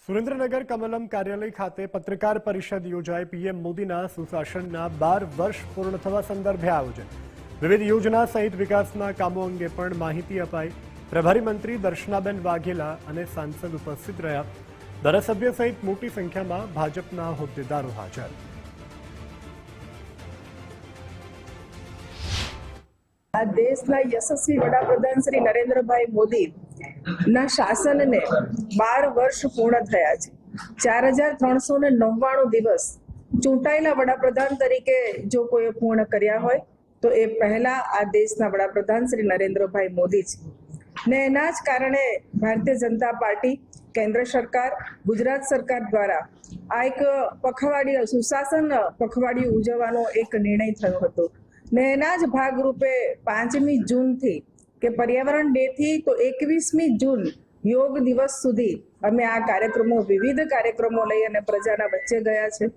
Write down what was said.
સુરેન્દ્રનગર કમલમ કાર્યાલય ખાતે પત્રકાર પરિષદ યોજાઈ પીએમ મોદીના સુશાસનના 12 વર્ષ પૂર્ણ થવા સંદર્ભે આયોજન વિવિધ યોજના સહિત વિકાસના કામો અંગે પણ માહિતી અપાઈ। પ્રભારી મંત્રી દર્શનાબેન વાઘેલા અને સાંસદ ઉપસ્થિત રહ્યા। ધારાસભ્ય સહિત મોટી સંખ્યામાં ભાજપના હોદ્દેદારો હાજર। આ દેશના યશસ્વી વડાપ્રધાન શ્રી નરેન્દ્રભાઈ મોદી ના શાસનને 12 વર્ષ પૂર્ણ થયા છે। 4399 દિવસ ચૂંટાયેલા વડાપ્રધાન તરીકે જો કોઈ પૂર્ણ કર્યા હોય તો એ પહેલા આ દેશના વડાપ્રધાન શ્રી નરેન્દ્રભાઈ મોદી છે ને એના જ કારણે ભારતીય જનતા પાર્ટી, કેન્દ્ર સરકાર, ગુજરાત સરકાર દ્વારા આ એક પખવાડિયું સુશાસન પખવાડિયું ઉજવવાનો એક નિર્ણય થયો હતો ને એના જ ભાગરૂપે 5મી જૂનથી કે પર્યાવરણ ડે થી તો 21મી જૂન યોગ દિવસ સુધી અમે આ કાર્યક્રમો વિવિધ કાર્યક્રમો લઈ અને પ્રજાના વચ્ચે ગયા છે।